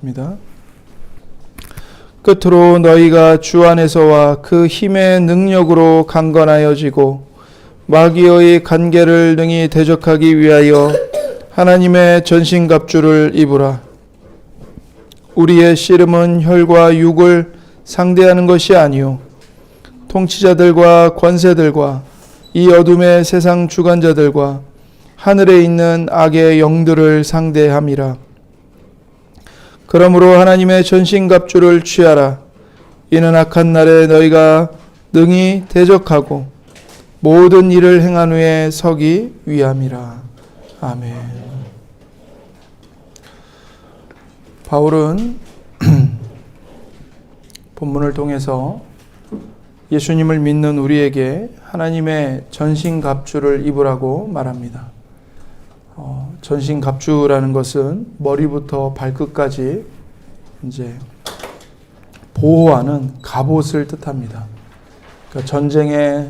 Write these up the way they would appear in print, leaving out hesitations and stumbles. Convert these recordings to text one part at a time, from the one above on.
입니다. 끝으로 너희가 주 안에서와 그 힘의 능력으로 강건하여지고 마귀의 간계를 능히 대적하기 위하여 하나님의 전신갑주를 입으라. 우리의 씨름은 혈과 육을 상대하는 것이 아니요 통치자들과 권세들과 이 어둠의 세상 주관자들과 하늘에 있는 악의 영들을 상대함이라. 그러므로 하나님의 전신갑주를 취하라. 이는 악한 날에 너희가 능히 대적하고 모든 일을 행한 후에 서기 위함이라. 아멘. 바울은 본문을 통해서 예수님을 믿는 우리에게 하나님의 전신갑주를 입으라고 말합니다. 전신갑주라는 것은 머리부터 발끝까지 이제 보호하는 갑옷을 뜻합니다. 그러니까 전쟁에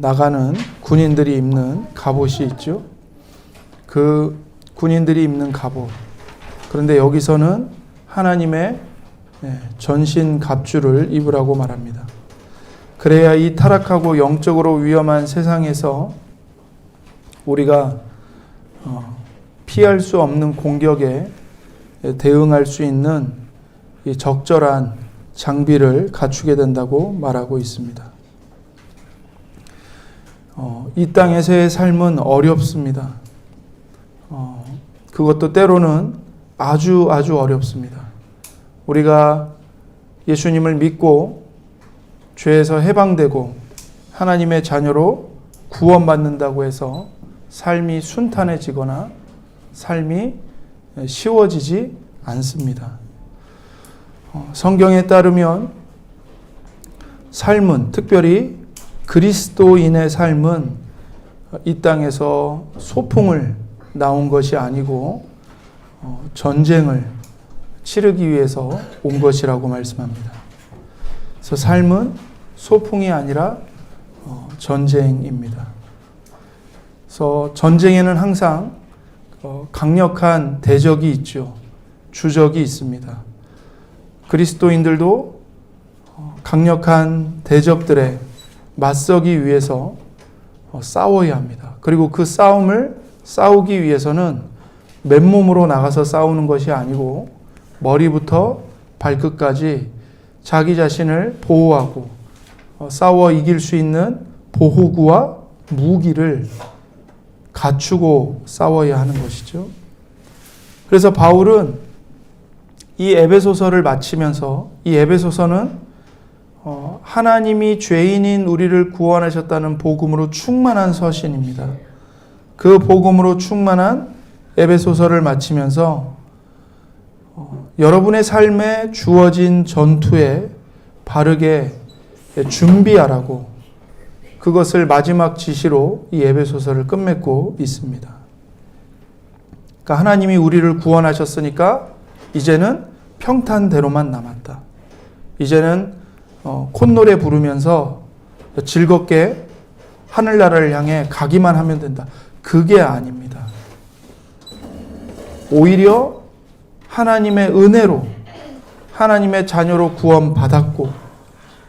나가는 군인들이 입는 갑옷이 있죠. 그 군인들이 입는 갑옷. 그런데 여기서는 하나님의 전신갑주를 입으라고 말합니다. 그래야 이 타락하고 영적으로 위험한 세상에서 우리가 피할 수 없는 공격에 대응할 수 있는 이 적절한 장비를 갖추게 된다고 말하고 있습니다. 이 땅에서의 삶은 어렵습니다. 그것도 때로는 아주 어렵습니다. 우리가 예수님을 믿고 죄에서 해방되고 하나님의 자녀로 구원받는다고 해서 삶이 순탄해지거나 삶이 쉬워지지 않습니다. 성경에 따르면 삶은, 특별히 그리스도인의 삶은 이 땅에서 소풍을 나온 것이 아니고 전쟁을 치르기 위해서 온 것이라고 말씀합니다. 그래서 삶은 소풍이 아니라 전쟁입니다. 그래서 전쟁에는 항상 강력한 대적이 있죠. 주적이 있습니다. 그리스도인들도 강력한 대적들에 맞서기 위해서 싸워야 합니다. 그리고 그 싸움을 싸우기 위해서는 맨몸으로 나가서 싸우는 것이 아니고 머리부터 발끝까지 자기 자신을 보호하고 싸워 이길 수 있는 보호구와 무기를 갖추고 싸워야 하는 것이죠. 그래서 바울은 이 에베소서를 마치면서, 이 에베소서는 하나님이 죄인인 우리를 구원하셨다는 복음으로 충만한 서신입니다. 그 복음으로 충만한 에베소서를 마치면서 여러분의 삶에 주어진 전투에 바르게 준비하라고, 그것을 마지막 지시로 이 에베소서를 끝맺고 있습니다. 그러니까 하나님이 우리를 구원하셨으니까 이제는 평탄대로만 남았다. 이제는 콧노래 부르면서 즐겁게 하늘나라를 향해 가기만 하면 된다. 그게 아닙니다. 오히려 하나님의 은혜로 하나님의 자녀로 구원받았고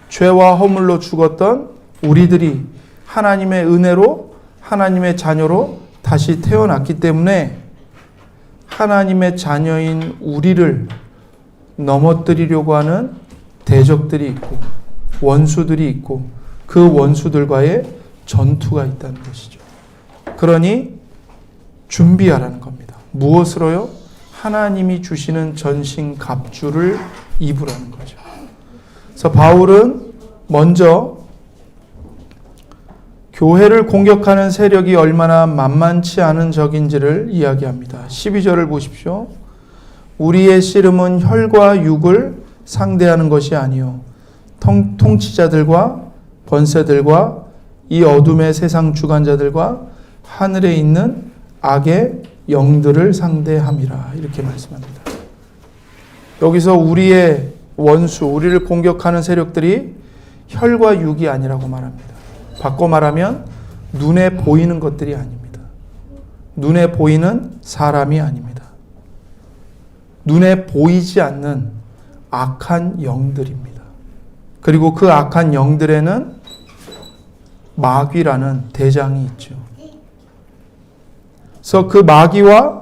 죄와 허물로 죽었던 우리들이 하나님의 은혜로 하나님의 자녀로 다시 태어났기 때문에 하나님의 자녀인 우리를 넘어뜨리려고 하는 대적들이 있고 원수들이 있고 그 원수들과의 전투가 있다는 것이죠. 그러니 준비하라는 겁니다. 무엇으로요? 하나님이 주시는 전신갑주를 입으라는 거죠. 그래서 바울은 먼저 교회를 공격하는 세력이 얼마나 만만치 않은 적인지를 이야기합니다. 12절을 보십시오. 우리의 씨름은 혈과 육을 상대하는 것이 아니요 통치자들과 권세들과 이 어둠의 세상 주관자들과 하늘에 있는 악의 영들을 상대함이라, 이렇게 말씀합니다. 여기서 우리의 원수, 우리를 공격하는 세력들이 혈과 육이 아니라고 말합니다. 바꿔 말하면 눈에 보이는 것들이 아닙니다. 눈에 보이는 사람이 아닙니다. 눈에 보이지 않는 악한 영들입니다. 그리고 그 악한 영들에는 마귀라는 대장이 있죠. 그래서 그 마귀와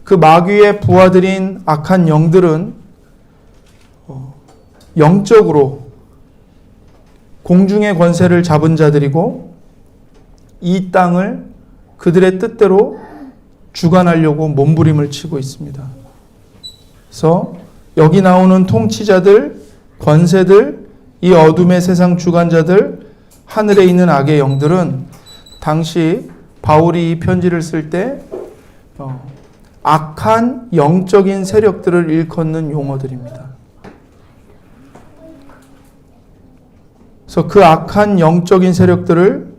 그 마귀의 부하들인 악한 영들은 영적으로 공중의 권세를 잡은 자들이고 이 땅을 그들의 뜻대로 주관하려고 몸부림을 치고 있습니다. 그래서 여기 나오는 통치자들, 권세들, 이 어둠의 세상 주관자들, 하늘에 있는 악의 영들은 당시 바울이 이 편지를 쓸 때 악한 영적인 세력들을 일컫는 용어들입니다. 그래서 그 악한 영적인 세력들을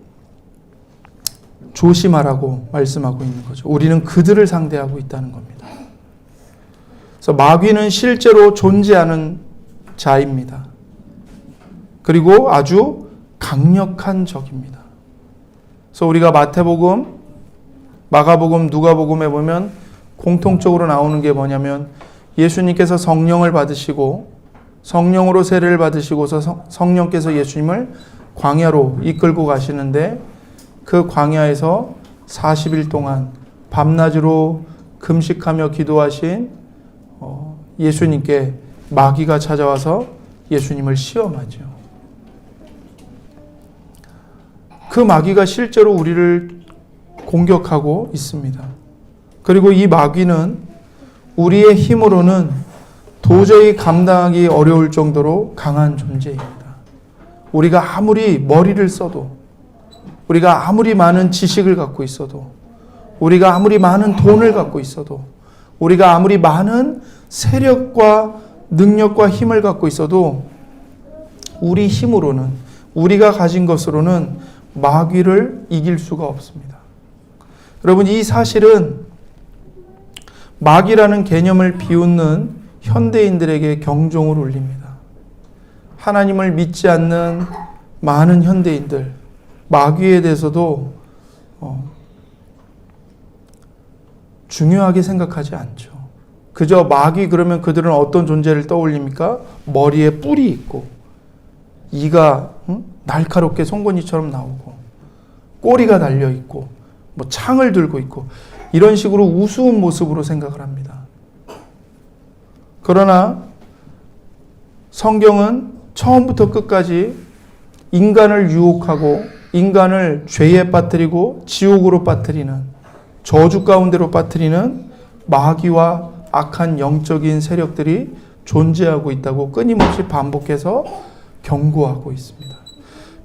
조심하라고 말씀하고 있는 거죠. 우리는 그들을 상대하고 있다는 겁니다. 그래서 마귀는 실제로 존재하는 자입니다. 그리고 아주 강력한 적입니다. 그래서 우리가 마태복음, 마가복음, 누가복음에 보면 공통적으로 나오는 게 뭐냐면 예수님께서 성령을 받으시고 성령으로 세례를 받으시고서 성령께서 예수님을 광야로 이끌고 가시는데 그 광야에서 40일 동안 밤낮으로 금식하며 기도하신 예수님께 마귀가 찾아와서 예수님을 시험하죠. 그 마귀가 실제로 우리를 공격하고 있습니다. 그리고 이 마귀는 우리의 힘으로는 도저히 감당하기 어려울 정도로 강한 존재입니다. 우리가 아무리 머리를 써도, 우리가 아무리 많은 지식을 갖고 있어도, 우리가 아무리 많은 돈을 갖고 있어도, 우리가 아무리 많은 세력과 능력과 힘을 갖고 있어도 우리 힘으로는, 우리가 가진 것으로는 마귀를 이길 수가 없습니다. 여러분, 이 사실은 마귀라는 개념을 비웃는 현대인들에게 경종을 울립니다. 하나님을 믿지 않는 많은 현대인들, 마귀에 대해서도 중요하게 생각하지 않죠. 그저 마귀 그러면 그들은 어떤 존재를 떠올립니까? 머리에 뿔이 있고 이가 날카롭게 송곳니처럼 나오고 꼬리가 달려있고 뭐 창을 들고 있고 이런 식으로 우스운 모습으로 생각을 합니다. 그러나 성경은 처음부터 끝까지 인간을 유혹하고 인간을 죄에 빠뜨리고 지옥으로 빠뜨리는, 저주 가운데로 빠뜨리는 마귀와 악한 영적인 세력들이 존재하고 있다고 끊임없이 반복해서 경고하고 있습니다.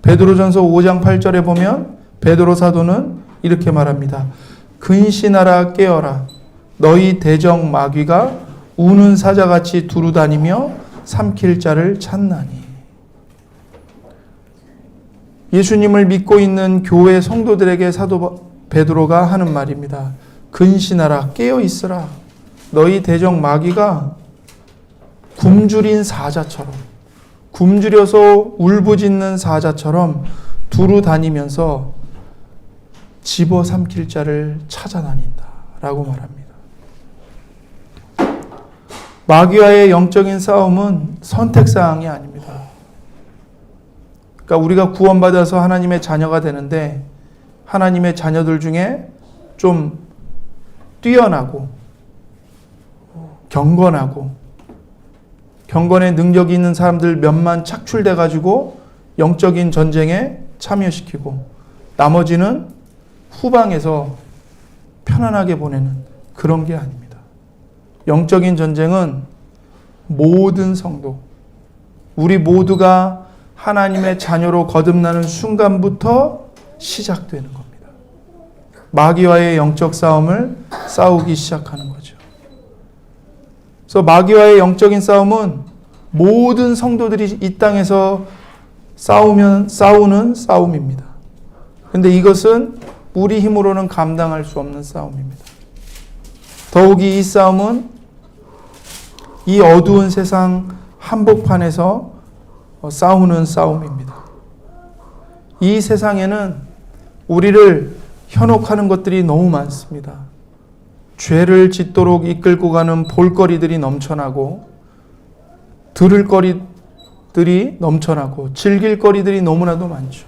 베드로전서 5장 8절에 보면 베드로 사도는 이렇게 말합니다. 근신하라 깨어라. 너희 대적 마귀가 우는 사자같이 두루다니며 삼킬 자를 찾나니. 예수님을 믿고 있는 교회 성도들에게 사도 베드로가 하는 말입니다. 근신하라, 깨어 있으라. 너희 대적 마귀가 굶주린 사자처럼, 굶주려서 울부짖는 사자처럼 두루다니면서 집어삼킬 자를 찾아다닌다 라고 말합니다. 마귀와의 영적인 싸움은 선택사항이 아닙니다. 그러니까 우리가 구원받아서 하나님의 자녀가 되는데 하나님의 자녀들 중에 좀 뛰어나고 경건의 능력이 있는 사람들 몇만 착출돼 가지고 영적인 전쟁에 참여시키고 나머지는 후방에서 편안하게 보내는 그런 게 아닙니다. 영적인 전쟁은 모든 성도, 우리 모두가 하나님의 자녀로 거듭나는 순간부터 시작되는 겁니다. 마귀와의 영적 싸움을 싸우기 시작하는 거죠. 그래서 마귀와의 영적인 싸움은 모든 성도들이 이 땅에서 싸우는 싸움입니다. 그런데 이것은 우리 힘으로는 감당할 수 없는 싸움입니다. 더욱이 이 싸움은 이 어두운 세상 한복판에서 싸우는 싸움입니다. 이 세상에는 우리를 현혹하는 것들이 너무 많습니다. 죄를 짓도록 이끌고 가는 볼거리들이 넘쳐나고 들을 거리들이 넘쳐나고 즐길 거리들이 너무나도 많죠.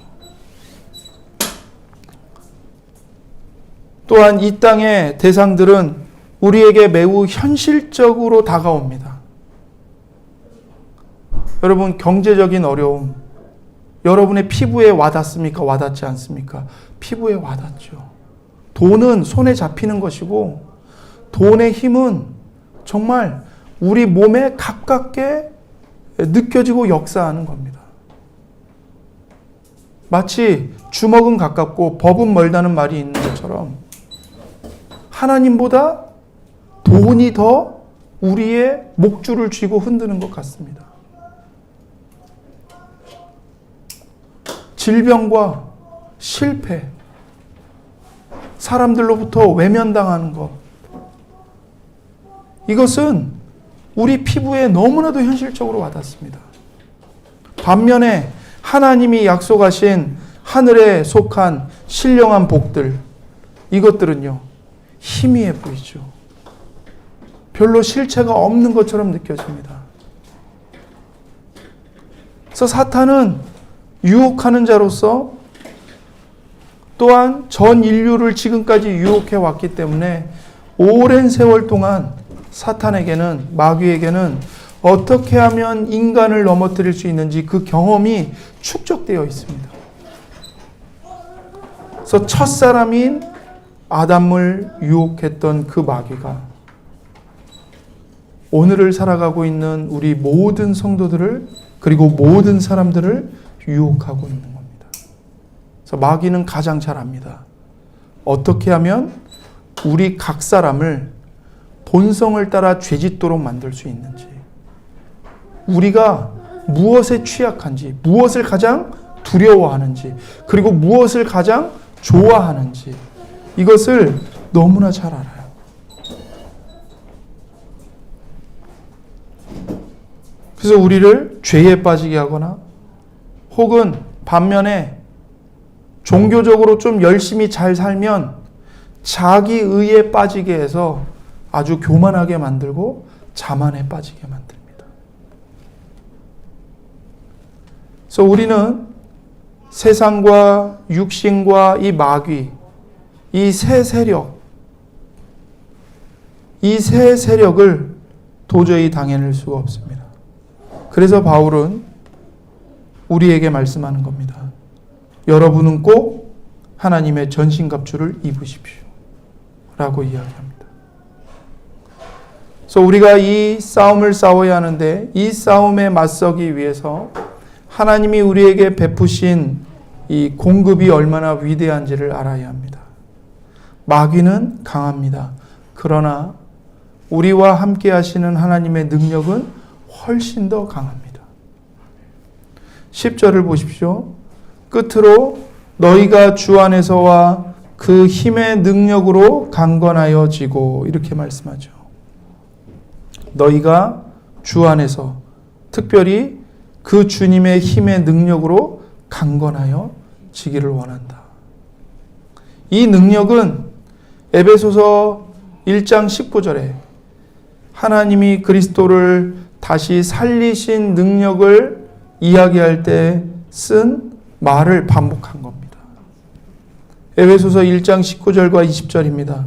또한 이 땅의 대상들은 우리에게 매우 현실적으로 다가옵니다. 여러분, 경제적인 어려움, 여러분의 피부에 와닿습니까? 와닿지 않습니까? 피부에 와닿죠. 돈은 손에 잡히는 것이고 돈의 힘은 정말 우리 몸에 가깝게 느껴지고 역사하는 겁니다. 마치 주먹은 가깝고 법은 멀다는 말이 있는 것처럼 하나님보다 돈이 더 우리의 목줄을 쥐고 흔드는 것 같습니다. 질병과 실패, 사람들로부터 외면당하는 것, 이것은 우리 피부에 너무나도 현실적으로 와닿습니다. 반면에 하나님이 약속하신 하늘에 속한 신령한 복들, 이것들은요, 희미해 보이죠. 별로 실체가 없는 것처럼 느껴집니다. 그래서 사탄은 유혹하는 자로서 또한 전 인류를 지금까지 유혹해 왔기 때문에 오랜 세월 동안 사탄에게는, 마귀에게는 어떻게 하면 인간을 넘어뜨릴 수 있는지 그 경험이 축적되어 있습니다. 그래서 첫사람인 아담을 유혹했던 그 마귀가 오늘을 살아가고 있는 우리 모든 성도들을, 그리고 모든 사람들을 유혹하고 있는 겁니다. 그래서 마귀는 가장 잘 압니다. 어떻게 하면 우리 각 사람을 본성을 따라 죄짓도록 만들 수 있는지, 우리가 무엇에 취약한지, 무엇을 가장 두려워하는지, 그리고 무엇을 가장 좋아하는지, 이것을 너무나 잘 알아요. 그래서 우리를 죄에 빠지게 하거나 혹은 반면에 종교적으로 좀 열심히 잘 살면 자기 의에 빠지게 해서 아주 교만하게 만들고 자만에 빠지게 만듭니다. 그래서 우리는 세상과 육신과 이 마귀, 이 세 세력, 이 세 세력을 도저히 당해낼 수가 없습니다. 그래서 바울은 우리에게 말씀하는 겁니다. 여러분은 꼭 하나님의 전신갑주를 입으십시오 라고 이야기합니다. 그래서 우리가 이 싸움을 싸워야 하는데, 이 싸움에 맞서기 위해서 하나님이 우리에게 베푸신 이 공급이 얼마나 위대한지를 알아야 합니다. 마귀는 강합니다. 그러나 우리와 함께 하시는 하나님의 능력은 훨씬 더 강합니다. 10절을 보십시오. 끝으로 너희가 주 안에서와 그 힘의 능력으로 강건하여지고, 이렇게 말씀하죠. 너희가 주 안에서, 특별히 그 주님의 힘의 능력으로 강건하여지기를 원한다. 이 능력은 에베소서 1장 19절에 하나님이 그리스도를 다시 살리신 능력을 이야기할 때 쓴 말을 반복한 겁니다. 에베소서 1장 19절과 20절입니다.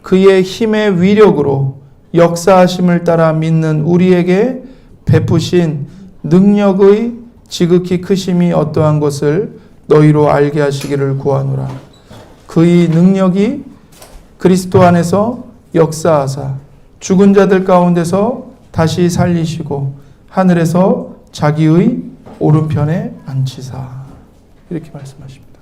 그의 힘의 위력으로 역사하심을 따라 믿는 우리에게 베푸신 능력의 지극히 크심이 어떠한 것을 너희로 알게 하시기를 구하노라. 그의 능력이 그리스도 안에서 역사하사 죽은 자들 가운데서 다시 살리시고 하늘에서 자기의 오른편에 앉히사, 이렇게 말씀하십니다.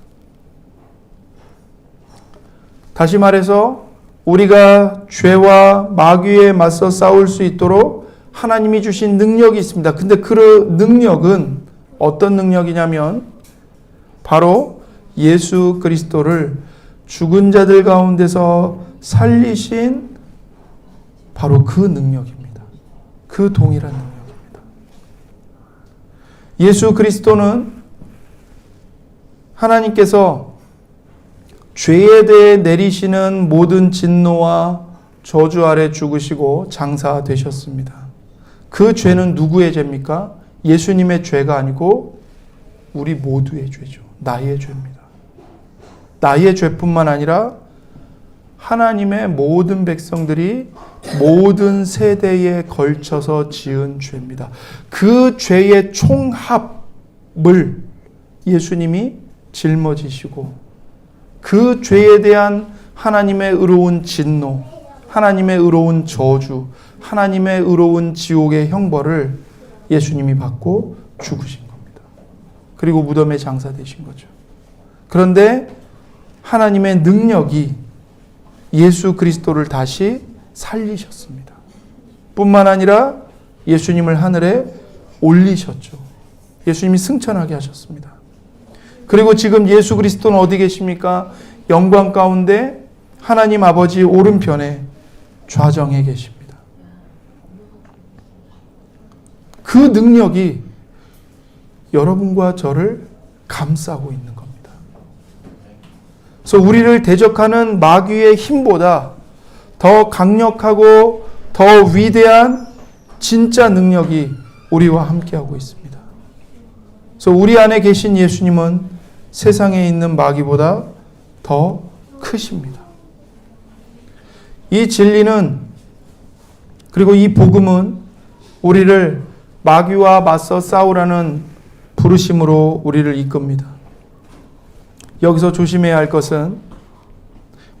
다시 말해서 우리가 죄와 마귀에 맞서 싸울 수 있도록 하나님이 주신 능력이 있습니다. 근데 그 능력은 어떤 능력이냐면 바로 예수 그리스도를 죽은 자들 가운데서 살리신 바로 그 능력입니다. 그 동일한 능력입니다. 예수 그리스도는 하나님께서 죄에 대해 내리시는 모든 진노와 저주 아래 죽으시고 장사되셨습니다. 그 죄는 누구의 죄입니까? 예수님의 죄가 아니고 우리 모두의 죄죠. 나의 죄입니다. 나의 죄뿐만 아니라 하나님의 모든 백성들이 모든 세대에 걸쳐서 지은 죄입니다. 그 죄의 총합을 예수님이 짊어지시고 그 죄에 대한 하나님의 의로운 진노, 하나님의 의로운 저주, 하나님의 의로운 지옥의 형벌을 예수님이 받고 죽으신 겁니다. 그리고 무덤에 장사되신 거죠. 그런데 하나님의 능력이 예수 그리스도를 다시 살리셨습니다. 뿐만 아니라 예수님을 하늘에 올리셨죠. 예수님이 승천하게 하셨습니다. 그리고 지금 예수 그리스도는 어디 계십니까? 영광 가운데 하나님 아버지 오른편에 좌정해 계십니다. 그 능력이 여러분과 저를 감싸고 있는 겁니다. 그래서 우리를 대적하는 마귀의 힘보다 더 강력하고 더 위대한 진짜 능력이 우리와 함께하고 있습니다. 그래서 우리 안에 계신 예수님은 세상에 있는 마귀보다 더 크십니다. 이 진리는, 그리고 이 복음은 우리를 마귀와 맞서 싸우라는 부르심으로 우리를 이끕니다. 여기서 조심해야 할 것은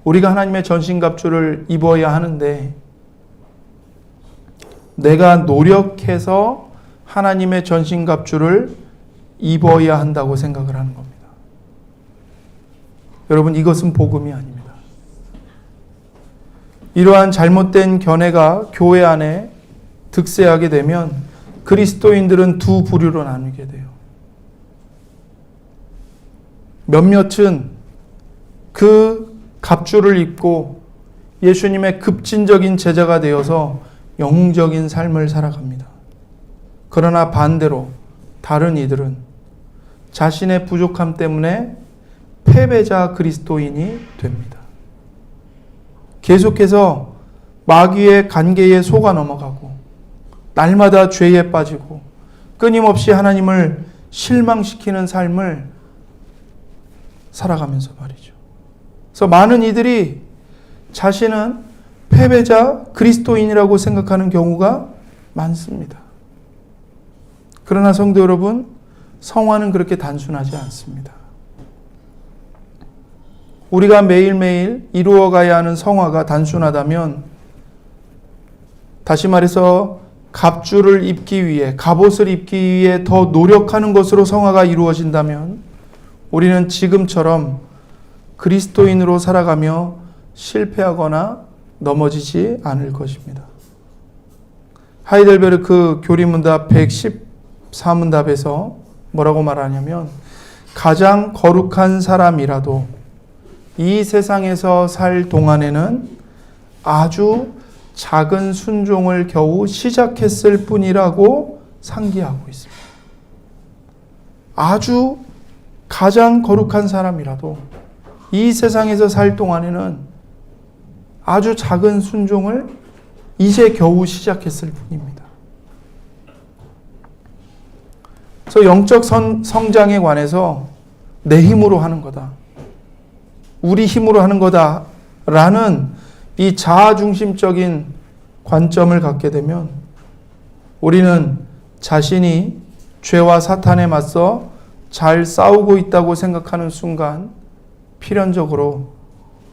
우리가 하나님의 전신갑주를 입어야 하는데 내가 노력해서 하나님의 전신갑주를 입어야 한다고 생각을 하는 겁니다. 여러분, 이것은 복음이 아닙니다. 이러한 잘못된 견해가 교회 안에 득세하게 되면 그리스도인들은 두 부류로 나누게 돼요. 몇몇은 그 갑주를 입고 예수님의 급진적인 제자가 되어서 영웅적인 삶을 살아갑니다. 그러나 반대로 다른 이들은 자신의 부족함 때문에 패배자 그리스도인이 됩니다. 계속해서 마귀의 관계에 속아 넘어가고 날마다 죄에 빠지고 끊임없이 하나님을 실망시키는 삶을 살아가면서 말이죠. 그래서 많은 이들이 자신은 패배자 그리스도인이라고 생각하는 경우가 많습니다. 그러나 성도 여러분, 성화는 그렇게 단순하지 않습니다. 우리가 매일매일 이루어가야 하는 성화가 단순하다면, 다시 말해서 갑주를 입기 위해, 갑옷을 입기 위해 더 노력하는 것으로 성화가 이루어진다면 우리는 지금처럼 그리스도인으로 살아가며 실패하거나 넘어지지 않을 것입니다. 하이델베르크 교리문답 114문답에서 뭐라고 말하냐면, 가장 거룩한 사람이라도 이 세상에서 살 동안에는 아주 작은 순종을 겨우 시작했을 뿐이라고 상기하고 있습니다. 아주 가장 거룩한 사람이라도 이 세상에서 살 동안에는 아주 작은 순종을 이제 겨우 시작했을 뿐입니다. 그래서 영적 성장에 관해서 내 힘으로 하는 거다, 우리 힘으로 하는 거다라는 이 자아중심적인 관점을 갖게 되면 우리는 자신이 죄와 사탄에 맞서 잘 싸우고 있다고 생각하는 순간 필연적으로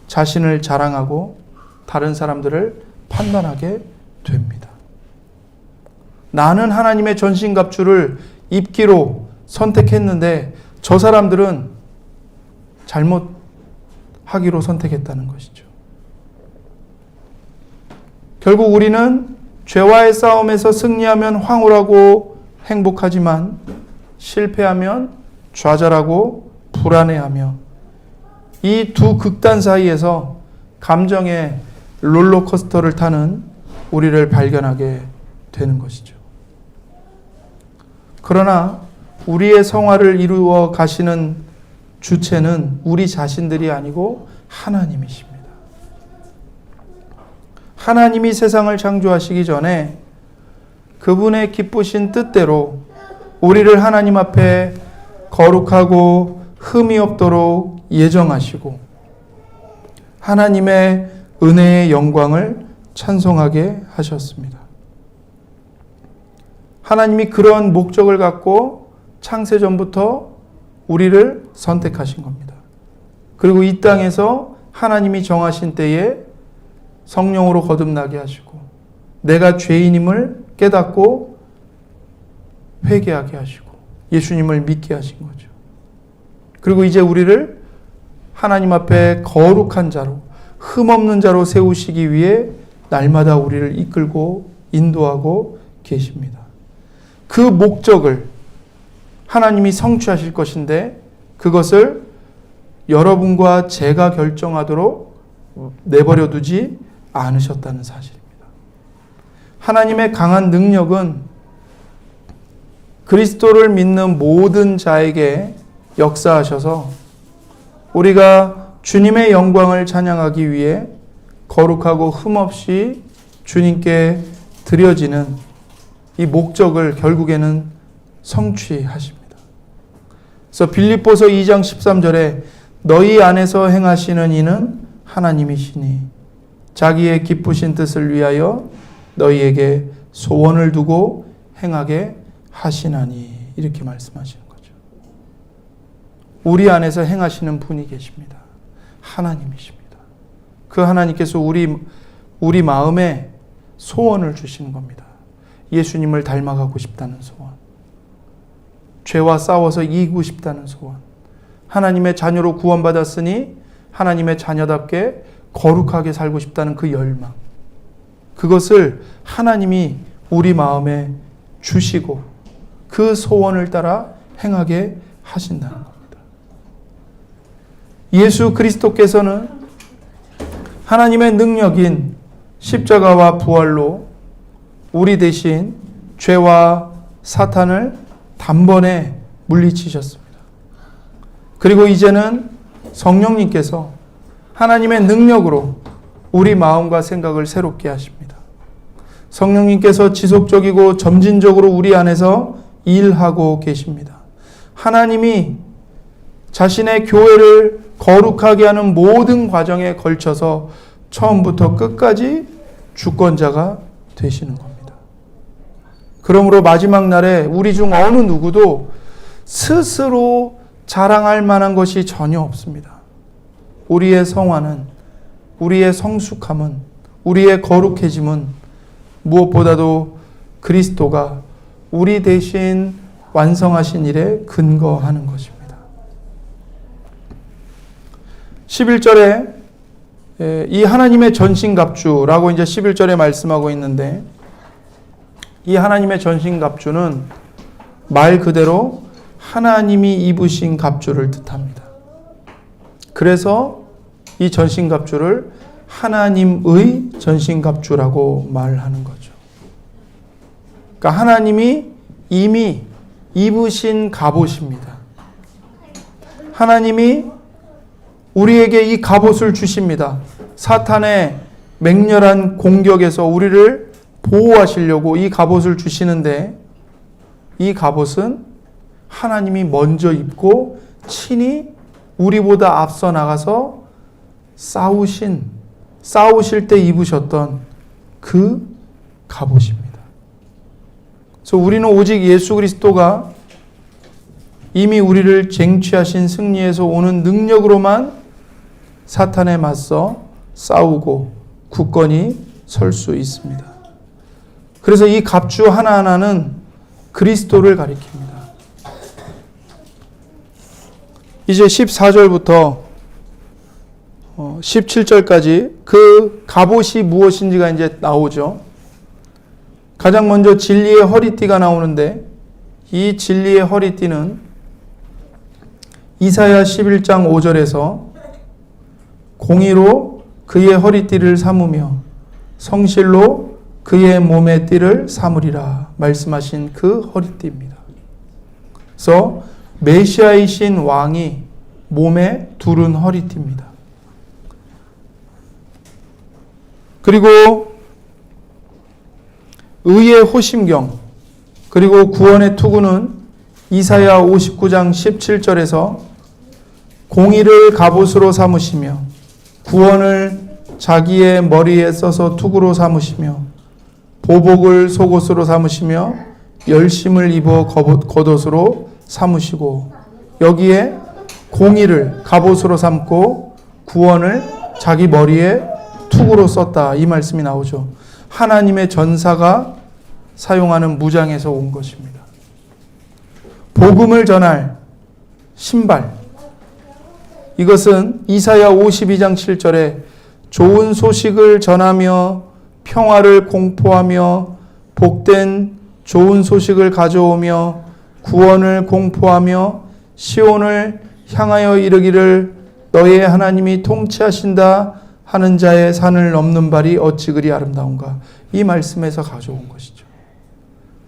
자신을 자랑하고 다른 사람들을 판단하게 됩니다. 나는 하나님의 전신갑주를 입기로 선택했는데 저 사람들은 잘못하기로 선택했다는 것이죠. 결국 우리는 죄와의 싸움에서 승리하면 황홀하고 행복하지만 실패하면 좌절하고 불안해하며 이 두 극단 사이에서 감정의 롤러코스터를 타는 우리를 발견하게 되는 것이죠. 그러나 우리의 성화를 이루어 가시는 주체는 우리 자신들이 아니고 하나님이십니다. 하나님이 세상을 창조하시기 전에 그분의 기쁘신 뜻대로 우리를 하나님 앞에 거룩하고 흠이 없도록 예정하시고 하나님의 은혜의 영광을 찬송하게 하셨습니다. 하나님이 그런 목적을 갖고 창세전부터 우리를 선택하신 겁니다. 그리고 이 땅에서 하나님이 정하신 때에 성령으로 거듭나게 하시고 내가 죄인임을 깨닫고 회개하게 하시고 예수님을 믿게 하신 거죠. 그리고 이제 우리를 하나님 앞에 거룩한 자로 흠없는 자로 세우시기 위해 날마다 우리를 이끌고 인도하고 계십니다. 그 목적을 하나님이 성취하실 것인데 그것을 여러분과 제가 결정하도록 내버려 두지 않으셨다는 사실입니다. 하나님의 강한 능력은 그리스도를 믿는 모든 자에게 역사하셔서 우리가 주님의 영광을 찬양하기 위해 거룩하고 흠없이 주님께 드려지는 이 목적을 결국에는 성취하십니다. 그래서 빌립보서 2장 13절에 너희 안에서 행하시는 이는 하나님이시니 자기의 기쁘신 뜻을 위하여 너희에게 소원을 두고 행하게 하시나니 이렇게 말씀하시는 거죠. 우리 안에서 행하시는 분이 계십니다. 하나님이십니다. 그 하나님께서 우리 마음에 소원을 주시는 겁니다. 예수님을 닮아가고 싶다는 소원, 죄와 싸워서 이기고 싶다는 소원, 하나님의 자녀로 구원받았으니 하나님의 자녀답게 거룩하게 살고 싶다는 그 열망, 그것을 하나님이 우리 마음에 주시고 그 소원을 따라 행하게 하신다는 겁니다. 예수 그리스도께서는 하나님의 능력인 십자가와 부활로 우리 대신 죄와 사탄을 단번에 물리치셨습니다. 그리고 이제는 성령님께서 하나님의 능력으로 우리 마음과 생각을 새롭게 하십니다. 성령님께서 지속적이고 점진적으로 우리 안에서 일하고 계십니다. 하나님이 자신의 교회를 거룩하게 하는 모든 과정에 걸쳐서 처음부터 끝까지 주권자가 되시는 겁니다. 그러므로 마지막 날에 우리 중 어느 누구도 스스로 자랑할 만한 것이 전혀 없습니다. 우리의 성화는, 우리의 성숙함은, 우리의 거룩해짐은 무엇보다도 그리스도가 우리 대신 완성하신 일에 근거하는 것입니다. 11절에 이 하나님의 전신갑주라고 이제 11절에 말씀하고 있는데, 이 하나님의 전신갑주는 말 그대로 하나님이 입으신 갑주를 뜻합니다. 그래서 이 전신갑주를 하나님의 전신갑주라고 말하는 거죠. 그러니까 하나님이 이미 입으신 갑옷입니다. 하나님이 우리에게 이 갑옷을 주십니다. 사탄의 맹렬한 공격에서 우리를 보호하시려고 이 갑옷을 주시는데, 이 갑옷은 하나님이 먼저 입고 친히 우리보다 앞서 나가서 싸우실 때 입으셨던 그 갑옷입니다. 그래서 우리는 오직 예수 그리스도가 이미 우리를 쟁취하신 승리에서 오는 능력으로만 사탄에 맞서 싸우고 굳건히 설 수 있습니다. 그래서 이 갑주 하나하나는 그리스도를 가리킵니다. 이제 14절부터 17절까지 그 갑옷이 무엇인지가 이제 나오죠. 가장 먼저 진리의 허리띠가 나오는데, 이 진리의 허리띠는 이사야 11장 5절에서 공의로 그의 허리띠를 삼으며 성실로 그의 몸의 띠를 삼으리라 말씀하신 그 허리띠입니다. 그래서 메시아이신 왕이 몸에 두른 허리띠입니다. 그리고 의의 호심경, 그리고 구원의 투구는 이사야 59장 17절에서 공의를 갑옷으로 삼으시며 구원을 자기의 머리에 써서 투구로 삼으시며 보복을 속옷으로 삼으시며 열심을 입어 겉옷으로 삼으시고, 여기에 공의를 갑옷으로 삼고 구원을 자기 머리에 투구로 썼다, 이 말씀이 나오죠. 하나님의 전사가 사용하는 무장에서 온 것입니다. 복음을 전할 신발, 이것은 이사야 52장 7절에 좋은 소식을 전하며 평화를 공포하며 복된 좋은 소식을 가져오며 구원을 공포하며 시온을 향하여 이르기를 너의 하나님이 통치하신다 하는 자의 산을 넘는 발이 어찌 그리 아름다운가, 이 말씀에서 가져온 것이죠.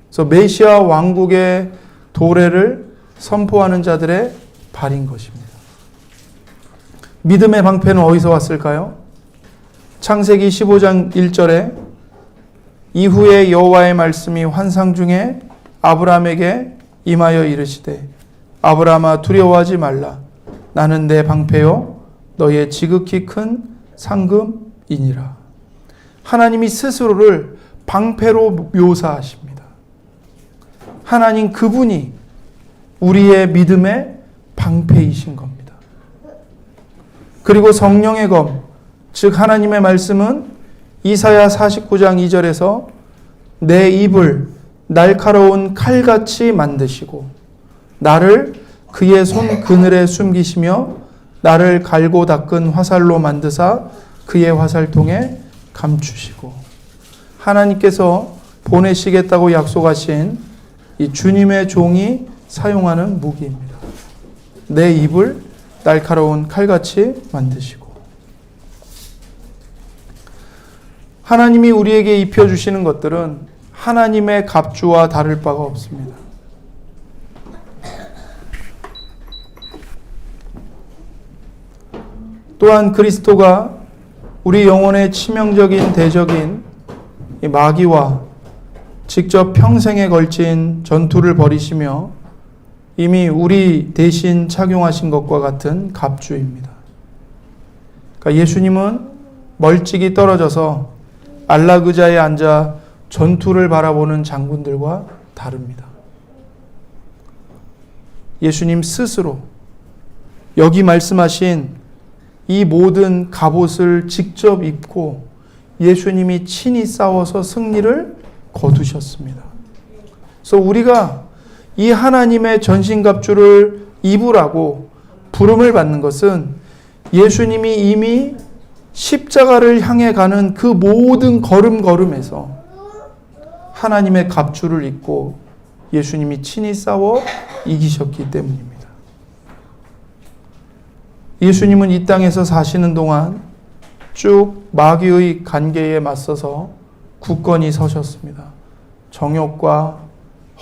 그래서 메시아 왕국의 도래를 선포하는 자들의 발인 것입니다. 믿음의 방패는 어디서 왔을까요? 창세기 15장 1절에 이후에 여호와의 말씀이 환상 중에 아브라함에게 임하여 이르시되 아브라함아 두려워하지 말라. 나는 내 방패요 너의 지극히 큰 상급이니라. 하나님이 스스로를 방패로 묘사하십니다. 하나님 그분이 우리의 믿음의 방패이신 겁니다. 그리고 성령의 검, 즉 하나님의 말씀은 이사야 49장 2절에서 내 입을 날카로운 칼같이 만드시고 나를 그의 손 그늘에 숨기시며 나를 갈고 닦은 화살로 만드사 그의 화살통에 감추시고, 하나님께서 보내시겠다고 약속하신 이 주님의 종이 사용하는 무기입니다. 내 입을 날카로운 칼같이 만드시고, 하나님이 우리에게 입혀주시는 것들은 하나님의 갑주와 다를 바가 없습니다. 또한 그리스도가 우리 영혼의 치명적인 대적인 이 마귀와 직접 평생에 걸친 전투를 벌이시며 이미 우리 대신 착용하신 것과 같은 갑주입니다. 그러니까 예수님은 멀찍이 떨어져서 안락의자에 앉아 전투를 바라보는 장군들과 다릅니다. 예수님 스스로 여기 말씀하신 이 모든 갑옷을 직접 입고 예수님이 친히 싸워서 승리를 거두셨습니다. 그래서 우리가 이 하나님의 전신갑주를 입으라고 부름을 받는 것은 예수님이 이미 십자가를 향해 가는 그 모든 걸음걸음에서 하나님의 갑주를 입고 예수님이 친히 싸워 이기셨기 때문입니다. 예수님은 이 땅에서 사시는 동안 쭉 마귀의 간계에 맞서서 굳건히 서셨습니다. 정욕과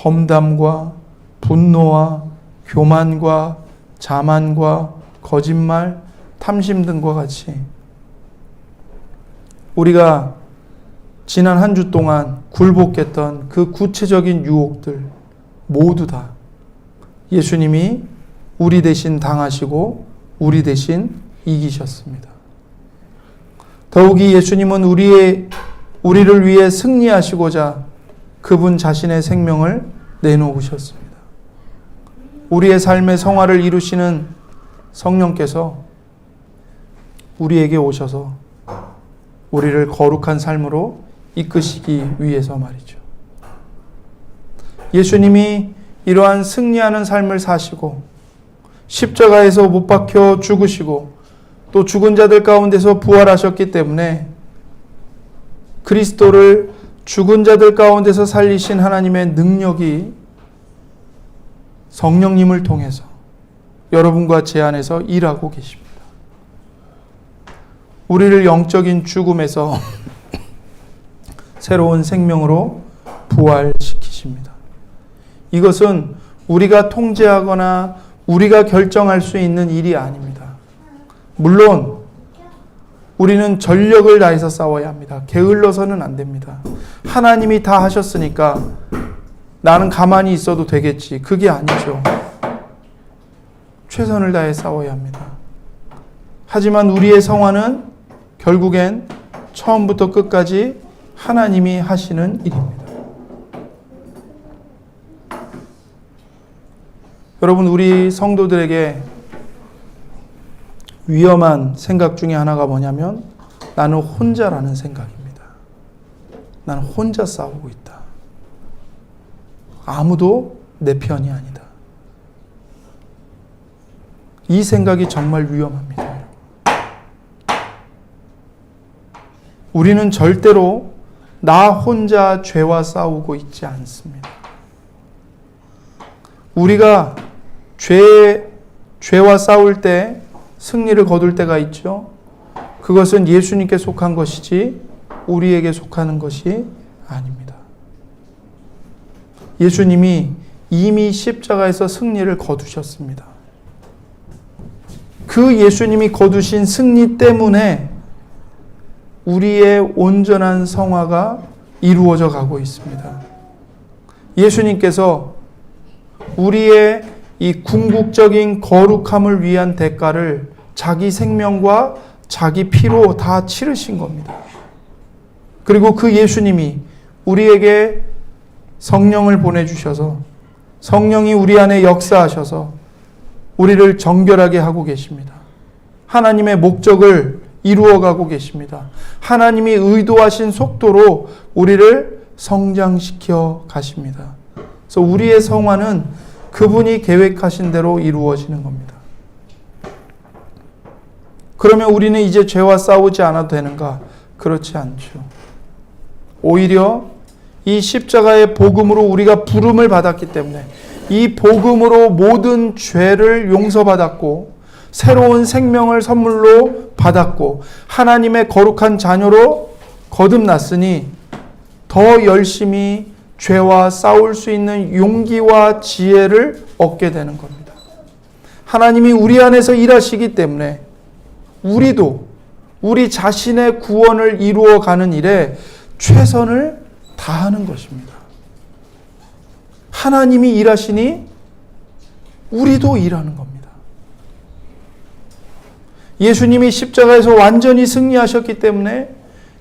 험담과 분노와 교만과 자만과 거짓말, 탐심 등과 같이 우리가 지난 한 주 동안 굴복했던 그 구체적인 유혹들 모두 다 예수님이 우리 대신 당하시고 우리 대신 이기셨습니다. 더욱이 예수님은 우리를 위해 승리하시고자 그분 자신의 생명을 내놓으셨습니다. 우리의 삶의 성화를 이루시는 성령께서 우리에게 오셔서 우리를 거룩한 삶으로 이끄시기 위해서 말이죠. 예수님이 이러한 승리하는 삶을 사시고 십자가에서 못 박혀 죽으시고 또 죽은 자들 가운데서 부활하셨기 때문에 그리스도를 죽은 자들 가운데서 살리신 하나님의 능력이 성령님을 통해서 여러분과 제 안에서 일하고 계십니다. 우리를 영적인 죽음에서 새로운 생명으로 부활시키십니다. 이것은 우리가 통제하거나 우리가 결정할 수 있는 일이 아닙니다. 물론 우리는 전력을 다해서 싸워야 합니다. 게을러서는 안 됩니다. 하나님이 다 하셨으니까 나는 가만히 있어도 되겠지. 그게 아니죠. 최선을 다해 싸워야 합니다. 하지만 우리의 성화는 결국엔 처음부터 끝까지 하나님이 하시는 일입니다. 여러분, 우리 성도들에게 위험한 생각 중에 하나가 뭐냐면 나는 혼자라는 생각입니다. 나는 혼자 싸우고 있다. 아무도 내 편이 아니다. 이 생각이 정말 위험합니다. 우리는 절대로 나 혼자 죄와 싸우고 있지 않습니다. 우리가 죄와 싸울 때 승리를 거둘 때가 있죠. 그것은 예수님께 속한 것이지 우리에게 속하는 것이 아닙니다. 예수님이 이미 십자가에서 승리를 거두셨습니다. 그 예수님이 거두신 승리 때문에 우리의 온전한 성화가 이루어져 가고 있습니다. 예수님께서 우리의 이 궁극적인 거룩함을 위한 대가를 자기 생명과 자기 피로 다 치르신 겁니다. 그리고 그 예수님이 우리에게 성령을 보내주셔서 성령이 우리 안에 역사하셔서 우리를 정결하게 하고 계십니다. 하나님의 목적을 이루어가고 계십니다. 하나님이 의도하신 속도로 우리를 성장시켜 가십니다. 그래서 우리의 성화는 그분이 계획하신 대로 이루어지는 겁니다. 그러면 우리는 이제 죄와 싸우지 않아도 되는가? 그렇지 않죠. 오히려 이 십자가의 복음으로 우리가 부름을 받았기 때문에 이 복음으로 모든 죄를 용서받았고 새로운 생명을 선물로 받았고 하나님의 거룩한 자녀로 거듭났으니 더 열심히 죄와 싸울 수 있는 용기와 지혜를 얻게 되는 겁니다. 하나님이 우리 안에서 일하시기 때문에 우리도 우리 자신의 구원을 이루어가는 일에 최선을 다하는 것입니다. 하나님이 일하시니 우리도 일하는 겁니다. 예수님이 십자가에서 완전히 승리하셨기 때문에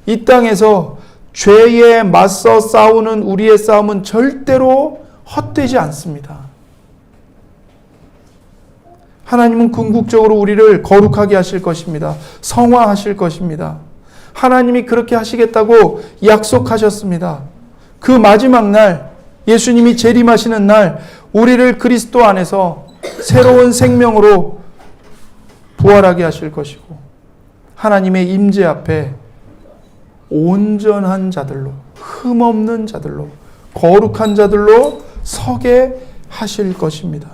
이 땅에서 죄에 맞서 싸우는 우리의 싸움은 절대로 헛되지 않습니다. 하나님은 궁극적으로 우리를 거룩하게 하실 것입니다. 성화하실 것입니다. 하나님이 그렇게 하시겠다고 약속하셨습니다. 그 마지막 날, 예수님이 재림하시는 날, 우리를 그리스도 안에서 새로운 생명으로 부활하게 하실 것이고 하나님의 임재 앞에 온전한 자들로, 흠없는 자들로, 거룩한 자들로 서게 하실 것입니다.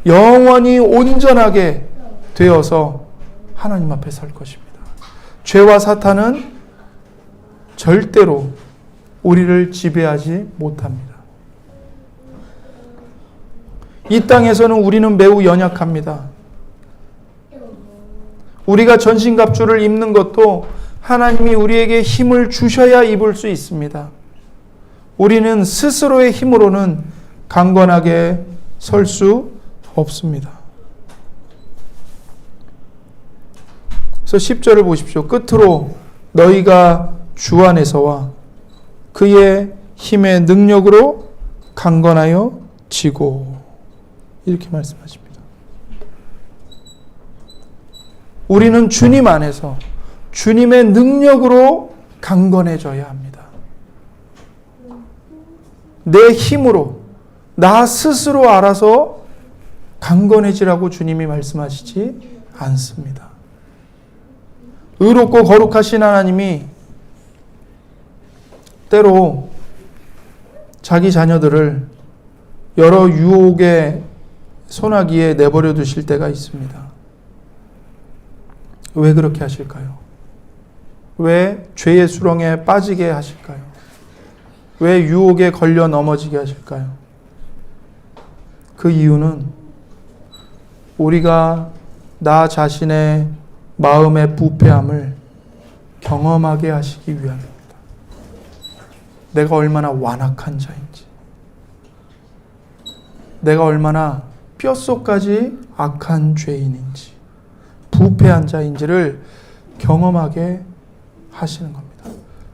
영원히 온전하게 되어서 하나님 앞에 설 것입니다. 죄와 사탄은 절대로 우리를 지배하지 못합니다. 이 땅에서는 우리는 매우 연약합니다. 우리가 전신갑주를 입는 것도 하나님이 우리에게 힘을 주셔야 입을 수 있습니다. 우리는 스스로의 힘으로는 강건하게 설 수 없습니다. 그래서 10절을 보십시오. 끝으로 너희가 주 안에서와 그의 힘의 능력으로 강건하여 지고, 이렇게 말씀하십니다. 우리는 주님 안에서 주님의 능력으로 강건해져야 합니다. 내 힘으로 나 스스로 알아서 강건해지라고 주님이 말씀하시지 않습니다. 의롭고 거룩하신 하나님이 때로 자기 자녀들을 여러 유혹의 소나기에 내버려 두실 때가 있습니다. 왜 그렇게 하실까요? 왜 죄의 수렁에 빠지게 하실까요? 왜 유혹에 걸려 넘어지게 하실까요? 그 이유는 우리가 나 자신의 마음의 부패함을 경험하게 하시기 위함입니다. 내가 얼마나 완악한 자인지, 내가 얼마나 뼛속까지 악한 죄인인지, 부패한 자인지를 경험하게 하시는 겁니다.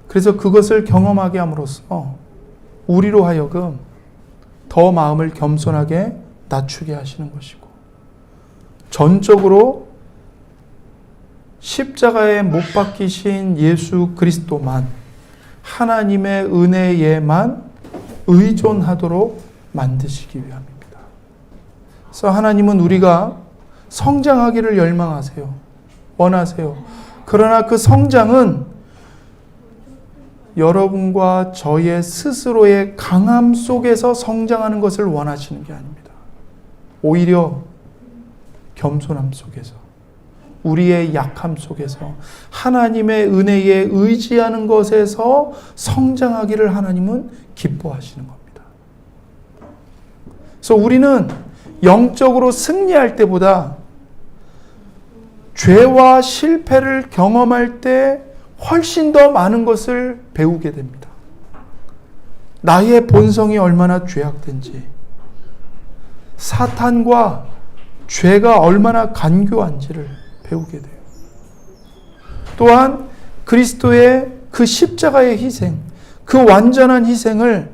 그래서 그것을 경험하게 함으로써 우리로 하여금 더 마음을 겸손하게 낮추게 하시는 것이고, 전적으로 십자가에 못 박히신 예수 그리스도만, 하나님의 은혜에만 의존하도록 만드시기 위함입니다. 그래서 하나님은 우리가 성장하기를 열망하세요. 원하세요. 그러나 그 성장은 여러분과 저의 스스로의 강함 속에서 성장하는 것을 원하시는 게 아닙니다. 오히려 겸손함 속에서, 우리의 약함 속에서, 하나님의 은혜에 의지하는 것에서 성장하기를 하나님은 기뻐하시는 겁니다. 그래서 우리는 영적으로 승리할 때보다 죄와 실패를 경험할 때 훨씬 더 많은 것을 배우게 됩니다. 나의 본성이 얼마나 죄악된지, 사탄과 죄가 얼마나 간교한지를 배우게 돼요. 또한 그리스도의 그 십자가의 희생, 그 완전한 희생을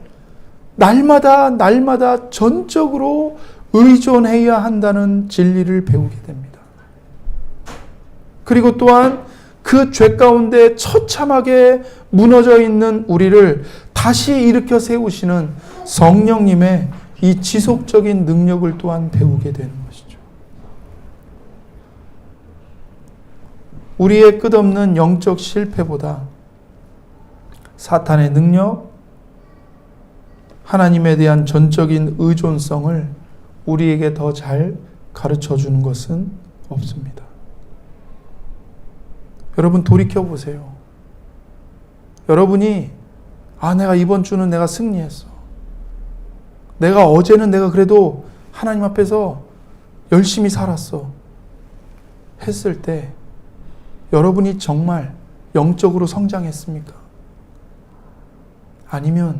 날마다 전적으로 의존해야 한다는 진리를 배우게 됩니다. 그리고 또한 그 죄 가운데 처참하게 무너져 있는 우리를 다시 일으켜 세우시는 성령님의 이 지속적인 능력을 또한 배우게 되는 것이죠. 우리의 끝없는 영적 실패보다 사탄의 능력, 하나님에 대한 전적인 의존성을 우리에게 더 잘 가르쳐 주는 것은 없습니다. 여러분 돌이켜 보세요. 여러분이 내가 이번 주는 내가 승리했어. 어제는 내가 그래도 하나님 앞에서 열심히 살았어. 했을 때 여러분이 정말 영적으로 성장했습니까? 아니면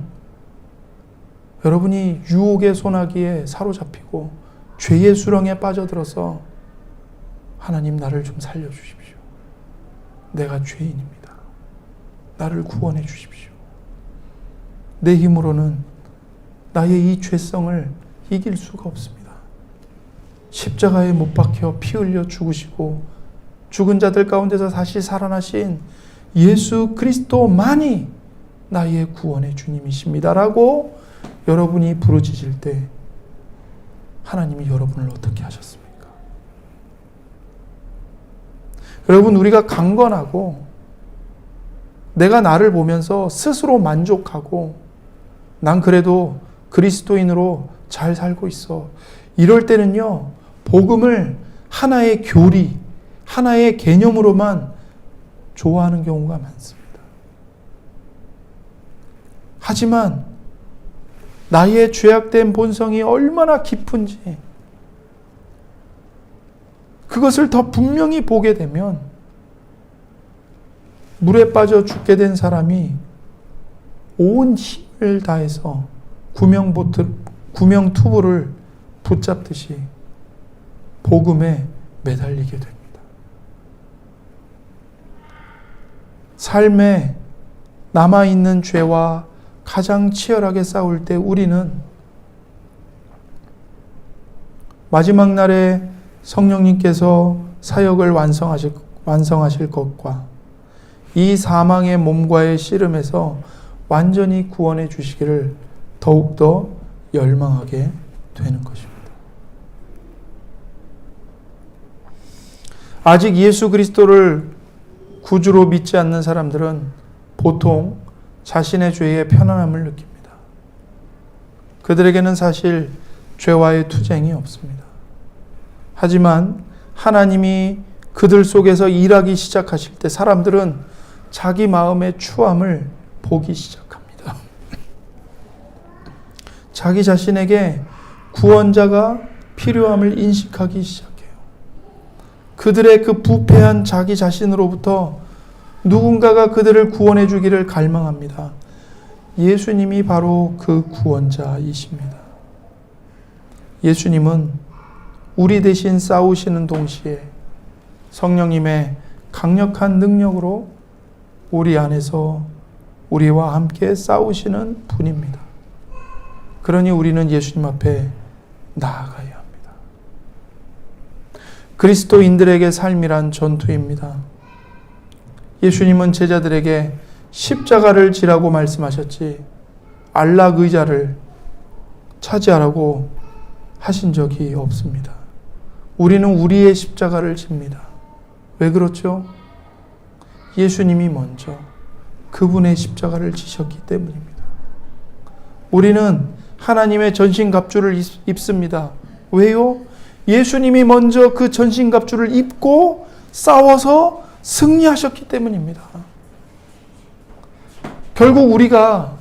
여러분이 유혹의 소나기에 사로잡히고 죄의 수렁에 빠져들어서 하나님 나를 좀 살려주십시오. 내가 죄인입니다. 나를 구원해 주십시오. 내 힘으로는 나의 이 죄성을 이길 수가 없습니다. 십자가에 못 박혀 피 흘려 죽으시고 죽은 자들 가운데서 다시 살아나신 예수 그리스도만이 나의 구원의 주님이십니다라고 여러분이 부르짖을 때 하나님이 여러분을 어떻게 하셨습니까? 여러분, 우리가 강건하고 내가 나를 보면서 스스로 만족하고 난 그래도 그리스도인으로 잘 살고 있어. 이럴 때는요, 복음을 하나의 교리, 하나의 개념으로만 좋아하는 경우가 많습니다. 하지만 나의 죄악된 본성이 얼마나 깊은지 그것을 더 분명히 보게 되면 물에 빠져 죽게 된 사람이 온 힘을 다해서 구명투구를 붙잡듯이 복음에 매달리게 됩니다. 삶에 남아있는 죄와 가장 치열하게 싸울 때 우리는 마지막 날에 성령님께서 사역을 완성하실 것과 이 사망의 몸과의 씨름에서 완전히 구원해 주시기를 더욱더 열망하게 되는 것입니다. 아직 예수 그리스도를 구주로 믿지 않는 사람들은 보통 자신의 죄에 편안함을 느낍니다. 그들에게는 사실 죄와의 투쟁이 없습니다. 하지만 하나님이 그들 속에서 일하기 시작하실 때 사람들은 자기 마음의 추함을 보기 시작합니다. 자기 자신에게 구원자가 필요함을 인식하기 시작해요. 그들의 그 부패한 자기 자신으로부터 누군가가 그들을 구원해 주기를 갈망합니다. 예수님이 바로 그 구원자이십니다. 예수님은 우리 대신 싸우시는 동시에 성령님의 강력한 능력으로 우리 안에서 우리와 함께 싸우시는 분입니다. 그러니 우리는 예수님 앞에 나아가야 합니다. 그리스도인들에게 삶이란 전투입니다. 예수님은 제자들에게 십자가를 지라고 말씀하셨지 안락 의자를 차지하라고 하신 적이 없습니다. 우리는 우리의 십자가를 집니다. 왜 그렇죠? 예수님이 먼저 그분의 십자가를 지셨기 때문입니다. 우리는 하나님의 전신갑주를 입습니다. 왜요? 예수님이 먼저 그 전신갑주를 입고 싸워서 승리하셨기 때문입니다. 결국 우리가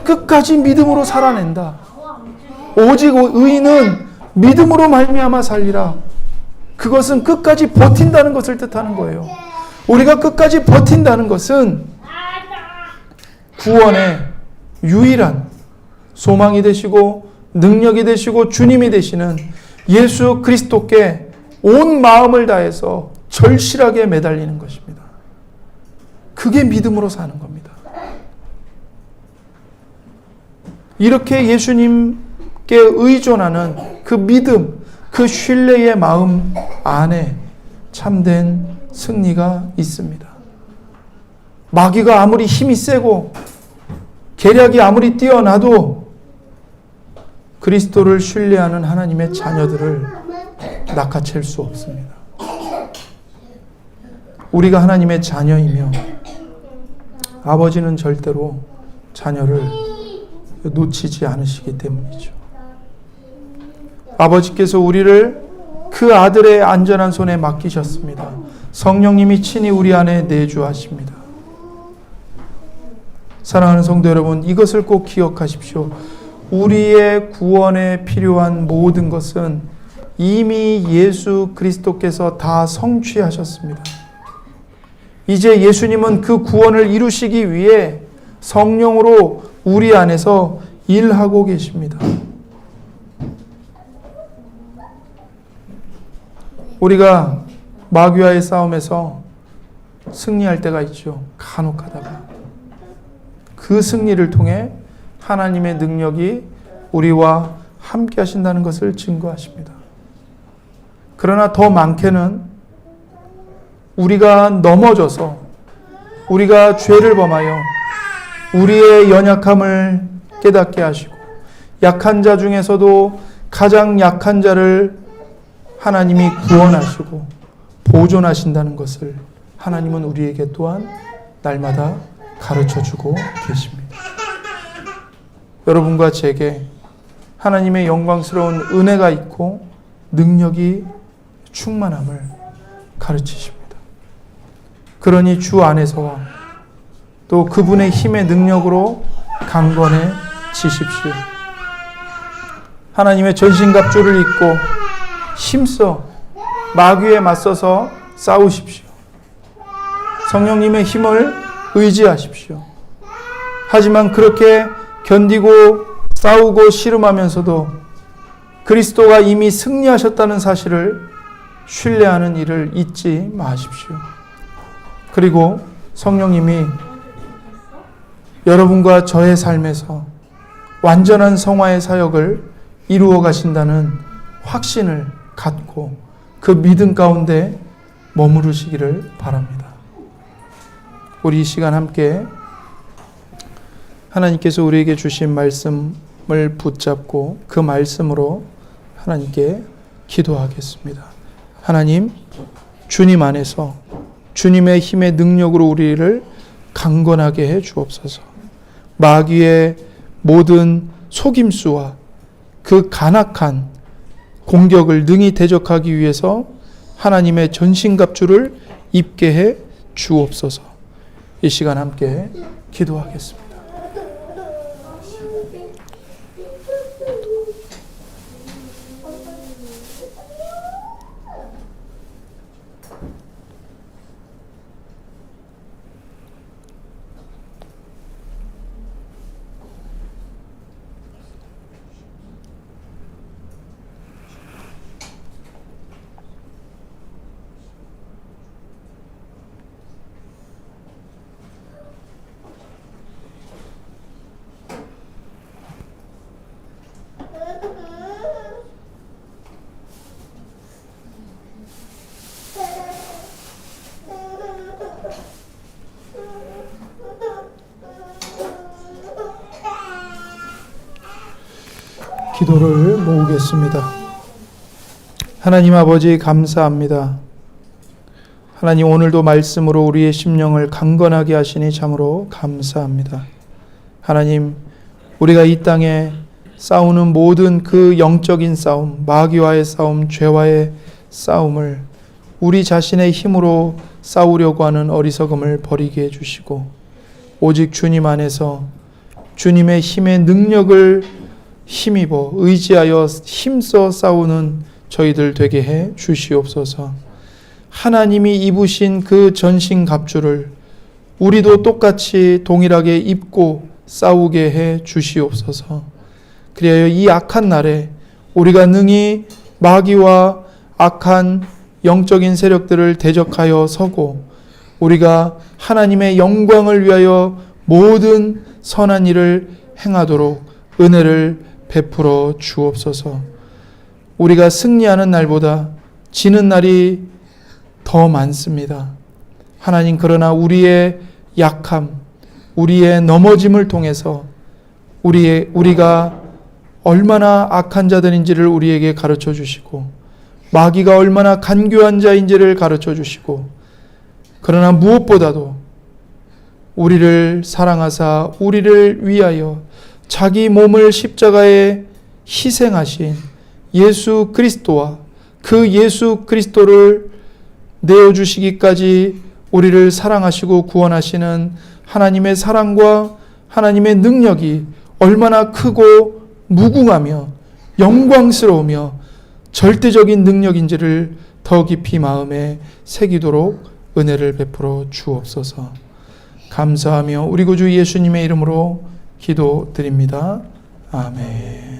끝까지 믿음으로 살아낸다. 오직 의인은 믿음으로 말미암아 살리라. 그것은 끝까지 버틴다는 것을 뜻하는 거예요. 우리가 끝까지 버틴다는 것은 구원의 유일한 소망이 되시고 능력이 되시고 주님이 되시는 예수 그리스도께 온 마음을 다해서 절실하게 매달리는 것입니다. 그게 믿음으로 사는 겁니다. 이렇게 예수님께 의존하는 그 믿음, 그 신뢰의 마음 안에 참된 승리가 있습니다. 마귀가 아무리 힘이 세고 계략이 아무리 뛰어나도 그리스도를 신뢰하는 하나님의 자녀들을 낚아챌 수 없습니다. 우리가 하나님의 자녀이며 아버지는 절대로 자녀를 놓치지 않으시기 때문이죠. 아버지께서 우리를 그 아들의 안전한 손에 맡기셨습니다. 성령님이 친히 우리 안에 내주하십니다. 사랑하는 성도 여러분, 이것을 꼭 기억하십시오. 우리의 구원에 필요한 모든 것은 이미 예수 그리스도께서 다 성취하셨습니다. 이제 예수님은 그 구원을 이루시기 위해 성령으로 우리 안에서 일하고 계십니다. 우리가 마귀와의 싸움에서 승리할 때가 있죠. 간혹 하다가. 그 승리를 통해 하나님의 능력이 우리와 함께 하신다는 것을 증거하십니다. 그러나 더 많게는 우리가 넘어져서 우리가 죄를 범하여 우리의 연약함을 깨닫게 하시고 약한 자 중에서도 가장 약한 자를 하나님이 구원하시고 보존하신다는 것을 하나님은 우리에게 또한 날마다 가르쳐주고 계십니다. 여러분과 제게 하나님의 영광스러운 은혜가 있고 능력이 충만함을 가르치십니다. 그러니 주 안에서와 또 그분의 힘의 능력으로 강건해지십시오. 하나님의 전신갑주를 입고 힘써 마귀에 맞서서 싸우십시오. 성령님의 힘을 의지하십시오. 하지만 그렇게 견디고 싸우고 씨름하면서도 그리스도가 이미 승리하셨다는 사실을 신뢰하는 일을 잊지 마십시오. 그리고 성령님이 여러분과 저의 삶에서 완전한 성화의 사역을 이루어 가신다는 확신을 갖고 그 믿음 가운데 머무르시기를 바랍니다. 우리 이 시간 함께 하나님께서 우리에게 주신 말씀을 붙잡고 그 말씀으로 하나님께 기도하겠습니다. 하나님, 주님 안에서 주님의 힘의 능력으로 우리를 강건하게 해 주옵소서. 마귀의 모든 속임수와 그 간악한 공격을 능히 대적하기 위해서 하나님의 전신갑주를 입게 해 주옵소서. 이 시간 함께 기도하겠습니다. 기도를 모으겠습니다. 하나님 아버지 감사합니다. 하나님 오늘도 말씀으로 우리의 심령을 강건하게 하시니 참으로 감사합니다. 하나님 우리가 이 땅에 싸우는 모든 그 영적인 싸움, 마귀와의 싸움, 죄와의 싸움을 우리 자신의 힘으로 싸우려고 하는 어리석음을 버리게 해주시고 오직 주님 안에서 주님의 힘의 능력을 힘입어 의지하여 힘써 싸우는 저희들 되게 해 주시옵소서. 하나님이 입으신 그 전신갑주를 우리도 똑같이 동일하게 입고 싸우게 해 주시옵소서. 그리하여 이 악한 날에 우리가 능히 마귀와 악한 영적인 세력들을 대적하여 서고 우리가 하나님의 영광을 위하여 모든 선한 일을 행하도록 은혜를 베풀어 주옵소서. 우리가 승리하는 날보다 지는 날이 더 많습니다. 하나님 그러나 우리의 약함, 우리의 넘어짐을 통해서 우리가 얼마나 악한 자들인지를 우리에게 가르쳐 주시고 마귀가 얼마나 간교한 자인지를 가르쳐 주시고 그러나 무엇보다도 우리를 사랑하사 우리를 위하여 자기 몸을 십자가에 희생하신 예수 그리스도와 그 예수 그리스도를 내어주시기까지 우리를 사랑하시고 구원하시는 하나님의 사랑과 하나님의 능력이 얼마나 크고 무궁하며 영광스러우며 절대적인 능력인지를 더 깊이 마음에 새기도록 은혜를 베풀어 주옵소서. 감사하며 우리 구주 예수님의 이름으로 기도드립니다. 아멘.